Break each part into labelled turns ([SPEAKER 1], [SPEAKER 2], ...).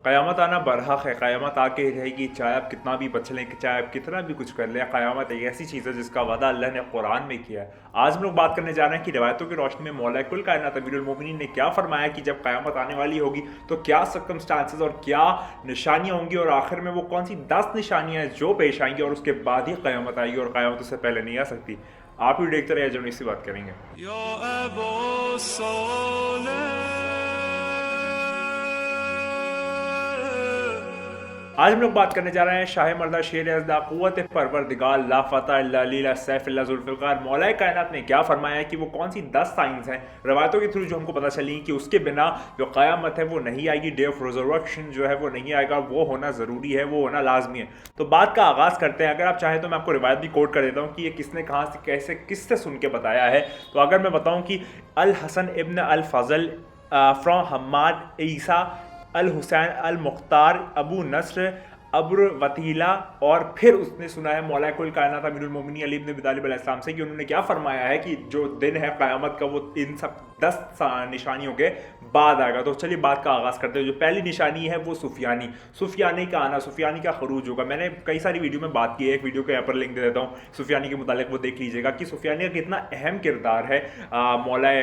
[SPEAKER 1] क़यामत आना बरहक है। क़यामत आके ही रहेगी, चाहे आप कितना भी बच लें, चाहे आप कितना भी कुछ कर लें। क़यामत एक ऐसी चीज़ है जिसका वादा अल्लाह ने कुरान में किया है। आज हम लोग बात करने जा रहे हैं कि रिवायतों की रोशनी में मौला कुल कायनात अमीरुल मोमिनीन ने क्या फरमाया कि जब क़यामत आने वाली होगी तो क्या सर्कमस्टांसेस और क्या निशानियाँ होंगी, और आखिर में वो कौन सी 10 निशानियाँ हैं जो पेश आएंगी और उसके बाद ही क़यामत आएगी, और क़यामत उससे पहले नहीं आ सकती। आप भी देखते रहिए, जब इसी बात करेंगे। आज हम लोग बात करने जा रहे हैं शाह मर्दा शेर अज़दा क़ुव्वत परवरदिगार ला फ़ता इल्ला लीला सैफ़ इल्ला ज़ुल्फ़िकार मौला कायनात ने क्या फरमाया है कि वो कौन सी 10 साइंस हैं रवायतों के थ्रू जो हमको पता चली कि उसके बिना जो क़यामत है वो नहीं आएगी, डे ऑफ रिज़र्वेशन जो है वो नहीं आएगा, वो होना ज़रूरी है, वो होना लाजमी है। तो बात का आगाज़ करते हैं। अगर आप चाहें तो मैं आपको रिवायत भी कोट कर देता हूँ कि ये किसने कहाँ से कैसे किससे सुन के बताया है। तो अगर मैं बताऊँ कि अल हसन इब्न अल फ़ज़ल फ्रॉम हम्माद ईसा अल हुसैन अल मुख्तार अबू नस्र अब्र वतीला, और फिर उसने सुना है मौला कुल कायनात अमीरुल मोमिनीन अली इब्न अबी तालिब अलैहिस्सलाम से कि उन्होंने क्या फरमाया है कि जो दिन है क़यामत का वो इन सब 10 निशानियों के बाद आएगा। तो चलिए बात का आगाज़ करते हैं। जो पहली निशानी है वो सुफियानी का आना, सुफियानी का खरूज होगा। मैंने कई सारी वीडियो में बात की है, एक वीडियो के यहाँ पर लिंक दे देता हूँ सुफियानी के मुतालिक, वो देख लीजिएगा कि सुफियानी का कितना अहम किरदार है मौला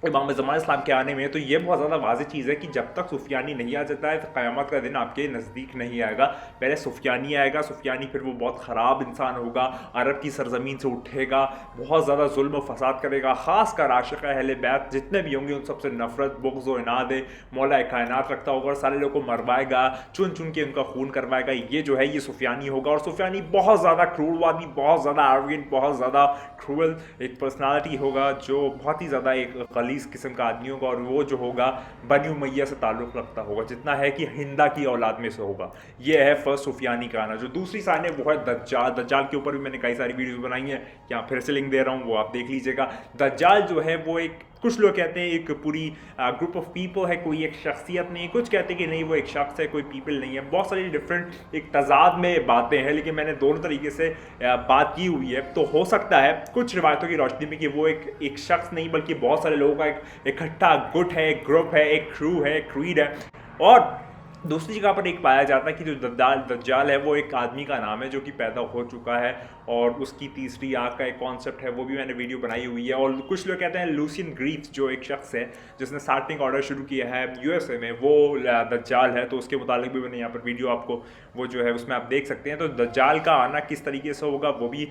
[SPEAKER 1] इमाम ज़मान इस्लाम के आने में। तो ये बहुत ज़्यादा वाज़ेह चीज़ है कि जब तक सुफियानी नहीं आ जाता है तो क़यामत का दिन आपके नज़दीक नहीं आएगा। पहले सुफियानी आएगा, सुफियानी फिर वो बहुत ख़राब इंसान होगा, अरब की सरज़मीन से उठेगा, बहुत ज़्यादा जुल्म फसाद करेगा, ख़ासकर आशिक़ अहले बैत जितने भी होंगे उन सबसे नफ़रत बुग़्ज़ व इनाद मौला कायनात रखता होगा, और सारे लोगों को मरवाएगा, चुन चुन के उनका खून करवाएगा। ये जो है ये सुफियानी होगा। और सुफियानी बहुत ज़्यादा क्रूरवादी, बहुत ज़्यादा आर्रोगेंट, बहुत ज़्यादा क्रूअल एक पर्सनालिटी होगा, जो बहुत ही ज़्यादा एक गलीज़ किस्म का आदमी होगा, और वो जो होगा बनी उमैया से ताल्लुक़ रखता होगा, जितना है कि हिंदा की औलाद में से होगा। ये है फर्स्ट सुफियानी का आना। जो दूसरी साइन है वो है दज्जाल। दज्जाल के ऊपर भी मैंने कई सारी वीडियोस बनाई हैं, यहाँ फिर से लिंक दे रहा हूँ, वो आप देख लीजिएगा। दज्जाल जो है वो एक, कुछ लोग कहते हैं एक पूरी ग्रुप ऑफ पीपल है, कोई एक शख्सियत नहीं, कुछ कहते हैं कि नहीं वो एक शख्स है, कोई पीपल नहीं है। बहुत सारी डिफरेंट एक तजाद में बातें हैं, लेकिन मैंने दोनों तरीके से बात की हुई है। तो हो सकता है कुछ रिवायतों की रोशनी में कि वो एक शख्स नहीं बल्कि बहुत सारे लोगों का एक इकट्ठा गुट है, एक ग्रुप है, एक क्रू है, एक क्रीड है। और दूसरी जगह पर एक पाया जाता है कि जो दज्जाल है वो एक आदमी का नाम है जो कि पैदा हो चुका है, और उसकी तीसरी आँख का एक कॉन्सेप्ट है, वो भी मैंने वीडियो बनाई हुई है। और कुछ लोग कहते हैं लूसियन ग्रीव्स जो एक शख्स है जिसने सार्टिंग ऑर्डर शुरू किया है यूएसए में, वो दज्जाल है। तो उसके मुतालिक भी मैंने यहाँ पर वीडियो आपको वो जो है उसमें आप देख सकते हैं। तो दज्जाल का आना किस तरीके से होगा वो भी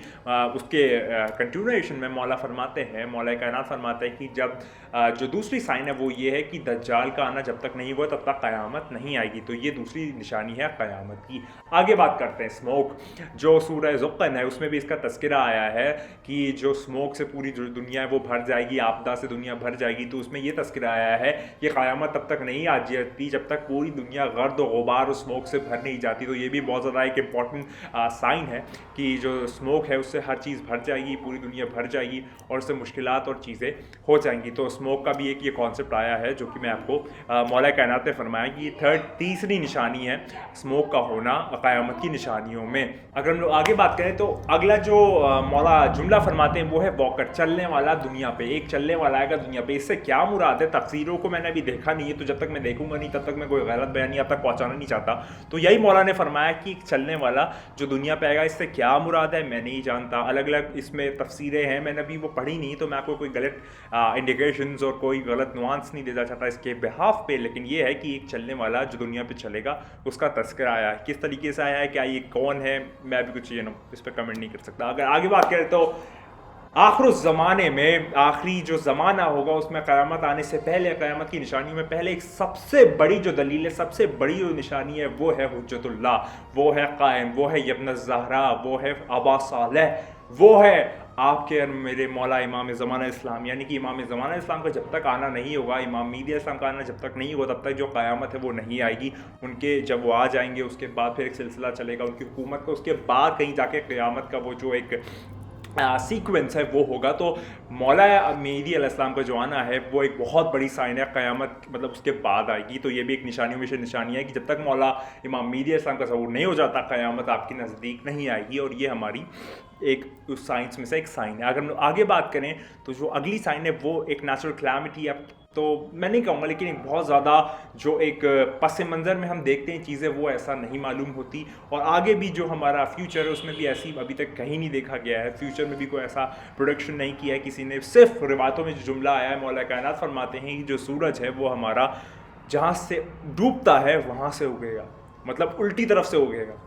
[SPEAKER 1] उसके कंटिन्यूएशन में मौला फरमाते हैं, मौला कायनात फरमाते हैं कि जब जो दूसरी साइन है वो ये है कि दज्जाल का आना जब तक नहीं हुआ तब तक क़यामत नहीं आएगी। तो ये दूसरी निशानी है क़यामत की। आगे बात करते हैं स्मोक। जो सूरह ज़ुक़्क़न है उसमें भी इसका तज़किरा आया है कि जो स्मोक से पूरी जो दुनिया है वो भर जाएगी, आपदा से दुनिया भर जाएगी। तो उसमें ये तज़किरा आया है कि क़यामत तब तक नहीं आ जाती जब तक पूरी दुनिया गर्द व ग़ुबार और स्मोक से भर नहीं जाती। तो ये भी बहुत ज़्यादा एक इम्पॉर्टेंट साइन है कि जो स्मोक है उससे हर चीज़ भर जाएगी, पूरी दुनिया भर जाएगी, और उससे मुश्किलात और चीज़ें हो जाएंगी। तो स्मोक का भी एक ये कॉन्सेप्ट आया है जो कि मैं आपको मौला कायनात ने फरमाया कि तीसरी निशानी है स्मोक का होना क़यामत की निशानियों में। अगर हम लोग आगे बात करें तो अगला जो मौला जुमला फरमाते हैं वो है वॉकर, चलने वाला दुनिया पे, एक चलने वाला आएगा दुनिया पे। इससे क्या मुराद है? तफसीरों को मैंने अभी देखा नहीं है, तो जब तक मैं देखूंगा नहीं तब तक मैं कोई गलत बयानी आप तक पहुंचाना नहीं चाहता। तो यही मौला ने फरमाया कि एक चलने वाला जो दुनिया पे आएगा, इससे क्या मुराद है मैं नहीं जानता। अलग अलग इसमें तफसीरें हैं, मैंने अभी वो पढ़ी नहीं, तो मैं आपको कोई गलत इंडिकेशंस और कोई गलत नुआंस नहीं देना चाहता इसके बिहाफ पे। लेकिन ये है कि एक चलने वाला जो दुनिया पे चलेगा उसका तज़किरा आया है। किस तरीके से आया है, क्या ये कौन है, मैं अभी कुछ इस पर कमेंट नहीं कर सकता। अगर आगे बात करें तो आखिर ज़माने में आखिरी जो ज़माना होगा उसमें क़यामत आने से पहले, क़यामत की निशानियों में पहले एक सबसे बड़ी जो दलील है, सबसे बड़ी जो निशानी है वो है हुज्जतुल्लाह, वो है कायम, वो है इब्न ज़हरा, वो है अबा सालेह, वो है आपके मेरे मौला इमाम ज़माना इस्लाम। यानी कि इमाम ज़माना इस्लाम का जब तक आना नहीं होगा, इमाम मेहदी इस्लाम का आना जब तक नहीं होगा, तब तक जो क़यामत है वो नहीं आएगी। उनके जब वो आ जाएंगे उसके बाद फिर एक सिलसिला चलेगा उनकी हुकूमत का, उसके बाद कहीं जाके क़यामत का वो जो एक सीक्वेंस है वो होगा। तो मौला मेहदी अलैहिस्सलाम का जो आना है वो एक बहुत बड़ी साइन है, क़यामत मतलब उसके बाद आएगी। तो ये भी एक निशानियों में से निशानी है कि जब तक मौला इमाम मेहदी अलैहिस्सलाम का ज़हूर नहीं हो जाता क़यामत आपकी नज़दीक नहीं आएगी। और ये हमारी एक उस साइंस में से एक साइन है। अगर हम आगे बात करें तो जो अगली साइन है वो एक नेचुरल क्लैमिटी या तो मैं नहीं कहूँगा, लेकिन एक बहुत ज़्यादा जो एक पस मंज़र में हम देखते हैं चीज़ें, वो ऐसा नहीं मालूम होती। और आगे भी जो हमारा फ्यूचर है उसमें भी ऐसी अभी तक कहीं नहीं देखा गया है। फ्यूचर में भी कोई ऐसा प्रोडक्शन नहीं किया है किसी ने। सिर्फ रिवायतों में जो जुमला आया है, मौला कायनात फरमाते हैं कि जो सूरज है वो हमारा जहाँ से डूबता है वहाँ से उगेगा, मतलब उल्टी तरफ से उगेगा।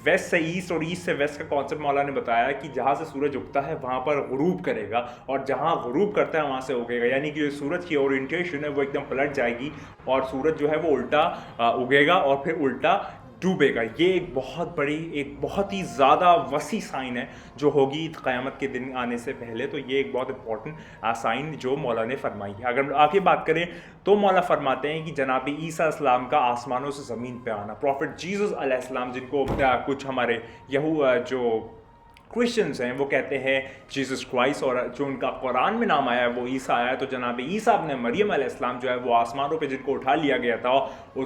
[SPEAKER 1] वेस्ट से ईस्ट और ईस्ट से वेस्ट का कॉन्सेप्ट मौला ने बताया कि जहाँ से सूरज उगता है वहाँ पर गुरूब करेगा, और जहाँ गुरूब करता है वहाँ से उगेगा। यानी कि जो सूरज की ओरिएंटेशन है वो एकदम पलट जाएगी और सूरज जो है वो उल्टा उगेगा और फिर उल्टा डूबेगा। ये एक बहुत बड़ी, एक बहुत ही ज़्यादा वसी साइन है जो होगी क़यामत के दिन आने से पहले। तो ये एक बहुत इंपॉर्टेंट साइन जो मौला ने फरमाई है। अगर आगे बात करें तो मौला फरमाते हैं कि जनाब ईसा अलैहिस्सलाम का आसमानों से ज़मीन पे आना, प्रॉफिट जीसस अलैहिस्सलाम, जिनको कुछ हमारे जो क्रिश्चियंस हैं वो कहते हैं जीसस क्राइस्ट, और जो उनका कुरान में नाम आया है वो ईसा आया है। तो जनाब ईसा अपने मरियम अलैहिस्सलाम जो है वो आसमानों पे जिनको उठा लिया गया था वो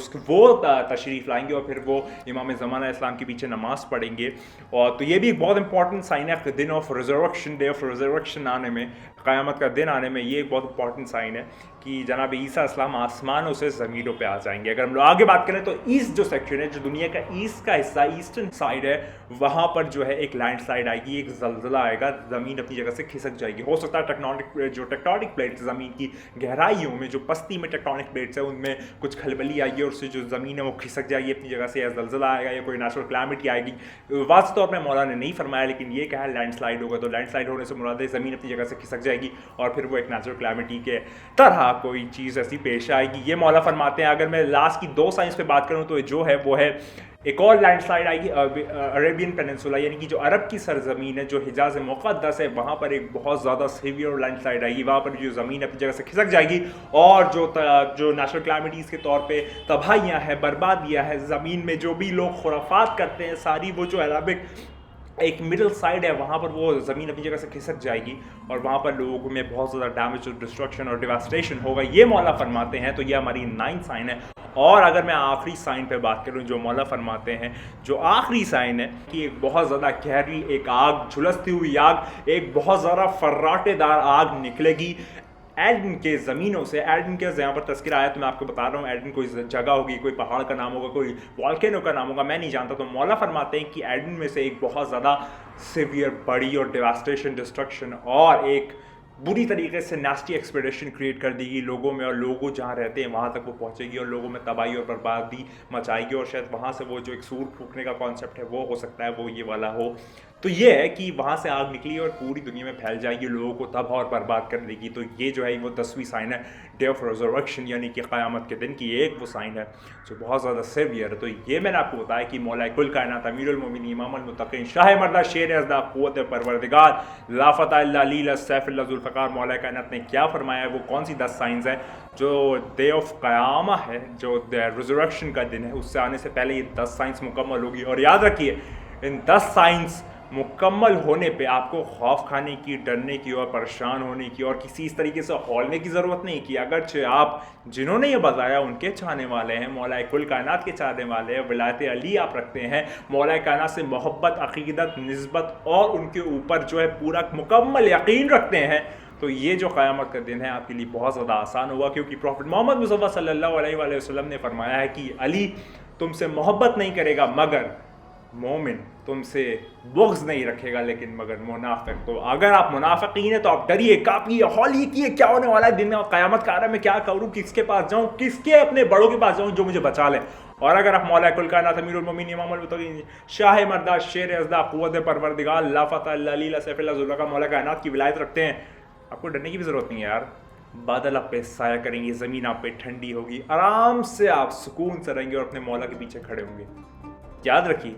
[SPEAKER 1] तशरीफ़ लाएंगे और फिर वो इमाम ज़मान अलैहिस्सलाम के पीछे नमाज़ पढ़ेंगे। और तो ये भी एक बहुत इंपॉर्टेंट साइन है दिन of reservation, day of reservation आने में, क़यामत का दिन आने में। ये एक बहुत इंपॉर्टेंट साइन है कि जनाब ईसा अलैहिस्सलाम आसमानों से ज़मीनों पे आ जाएंगे। अगर हम लोग आगे बात करें तो ईस्ट जो सेक्शन है, जो दुनिया का ईस्ट का हिस्सा, ईस्टर्न साइड है, वहाँ पर जो है एक लैंडस्लाइड आएगी, एक ज़लज़ला आएगा, ज़मीन अपनी जगह से खिसक जाएगी। हो सकता है टेक्टोनिक प्लेट्स, ज़मीन की गहराइयों में, जो पस्ती में टेक्टोनिक प्लेट्स है उनमें कुछ खलबली आएगी और उससे जो ज़मीन है वो खिसक जाएगी अपनी जगह से, या ज़लज़ला आएगा या कोई नेचुरल क्लाइमेटी आएगी। वाज़ तौर पर मौला ने नहीं फरमाया, लेकिन ये कहा लैंडस्लाइड होगा। तो लैंडस्लाइड होने से मुराद है ज़मीन अपनी जगह से खिसक जाएगी और फिर वो एक नेचुरल क्लाइमेटी के तरह कोई चीज़ ऐसी पेश आएगी। ये मौला फरमाते हैं। अगर मैं लास्ट की 2 साइंस पे बात करूं तो जो है वो है एक और लैंडस्लाइड आएगी अरेबियन पेनिनसुला, यानी कि जो अरब की सरजमीन है, जो हिजाज मुक़द्दस है, वहाँ पर एक बहुत ज़्यादा सीवियर लैंडस्लाइड आएगी। वहाँ पर जो ज़मीन अपनी जगह से खिसक जाएगी और जो नेचुरल क्लाइमेटीज़ के तौर पे तबाहियाँ हैं, बर्बादियाँ हैं, ज़मीन में जो भी लोग खुराफात करते हैं सारी, वो जो अरबिक एक मिडिल साइड है वहाँ पर वो ज़मीन अपनी जगह से खिसक जाएगी और वहाँ पर लोगों में बहुत ज़्यादा डैमेज और डिस्ट्रक्शन और डिवास्टेशन होगा। ये मौला फरमाते हैं। तो ये हमारी 9th साइन है। और अगर मैं आखिरी साइन पे बात करूँ जो मौला फरमाते हैं, जो आखिरी साइन है कि एक बहुत ज़्यादा गहरी एक आग, झुलसती हुई आग, एक बहुत ज़्यादा फर्राटेदार आग निकलेगी एडन के ज़मीनों से। एडन के यहाँ पर तस्करा आया तो मैं आपको बता रहा हूँ, एडन कोई जगह होगी, कोई पहाड़ का नाम होगा, कोई वॉल्केनो का नाम होगा, मैं नहीं जानता। तो मौला फरमाते हैं कि एडन में से एक बहुत ज़्यादा सीवियर, बड़ी और डिवास्टेशन, डिस्ट्रक्शन और एक बुरी तरीके से नास्टी एक्सपेडिशन क्रिएट कर देगी लोगों में, और लोगों जहाँ रहते हैं वहाँ तक वो पहुँचेगी और लोगों में तबाही और बर्बादी मचाएगी। और शायद वहाँ से वो जो एक सूर फूकने का कॉन्सेप्ट है वो हो सकता है वो ये वाला हो। तो ये है कि वहाँ से आग निकली और पूरी दुनिया में फैल जाएगी, लोगों को तबाह और बर्बाद कर देगी। तो ये जो है वो 10वीं साइन है डे ऑफ रिजर्वेक्शन, यानी कि क़यामत के दिन की एक वो साइन है जो बहुत ज़्यादा सीवियर है। तो ये मैंने आपको बताया कि मौला कुल कायनात, अमीरुल मोमिनीन, इमामुल मुत्तक़ीन, शाह मर्दा, शेर अज़दा, क़ुव्वत परवरदिगार, ला फ़ता इल्ला लीला, सैफ़ुल्लाह ज़ुल्फ़िकार, मौला कायनात ने क्या फरमाया है, वो कौन सी 10 साइंस हैं जो डे ऑफ क़यामा है, जो रिजर्वेक्शन का दिन है, उससे आने से पहले ये 10 साइंस मुकम्मल होगी। और याद रखिए, इन 10 साइंस मुकम्मल होने पे आपको खौफ खाने की, डरने की और परेशान होने की और किसी इस तरीके से हौलने की ज़रूरत नहीं की। अगरचे आप जिन्होंने ये बताया उनके चाहने वाले हैं, मौला कुल कायनात के चाहने वाले हैं, विलायत अली आप रखते हैं, मौला कायनात से मोहब्बत, अक़ीदत, निस्बत और उनके ऊपर जो है पूरा मुकम्मल यकीन रखते हैं, तो ये जो क़यामत का दिन है आपके लिए बहुत ज़्यादा आसान होगा। क्योंकि प्रॉफिट मोहम्मद मुस्तफ़ा सल्लल्लाहु अलैहि वसल्लम ने फरमाया है कि अली तुमसे मोहब्बत नहीं करेगा मगर मोमिन, तुमसे बुग़्ज़ नहीं रखेगा लेकिन मगर मुनाफ़िक। तो अगर आप मुनाफ़िकीन हैं तो आप डरिए, काँपिए, हौलिए कि क्या होने वाला है दिन में, क़यामत का आ रहा है, मैं क्या करूँ, किसके पास जाऊँ, किसके अपने बड़ों के पास जाऊँ जो मुझे बचा लें। और अगर आप मौला कुल कायनात, अमीरुल मोमिनीन, इमामुल मुत्तक़ीन, शाह मर्दा, शेर अज़दा, क़ुव्वत परवरदिगार, ला फ़ता इल्ला लीला, सैफ़ुल्लाह ज़ुल्फ़िकार, मौला कायनात की विलायत रखते हैं, आपको डरने की भी ज़रूरत नहीं है यार। बादल आप पे साया करेंगे, ज़मीन आप पे ठंडी होगी, आराम से आप सुकून से रहेंगे और अपने मौला के पीछे खड़े होंगे। याद रखिए,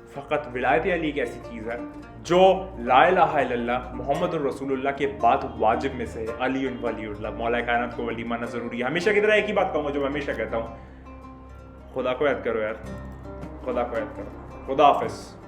[SPEAKER 1] फ़कत विलायत अली एक ऐसी चीज़ है जो ला इलाहा इल्लल्लाह मुहम्मदुर रसूलुल्लाह के बाद वाजिब में से है। अली वलीउल्लाह, मौला कायनात को वली माना ज़रूरी है। हमेशा की तरह एक ही बात कहूँगा जो मैं हमेशा कहता हूँ, खुदा को याद करो यार, खुदा को याद करो। खुदा हाफ़िज़।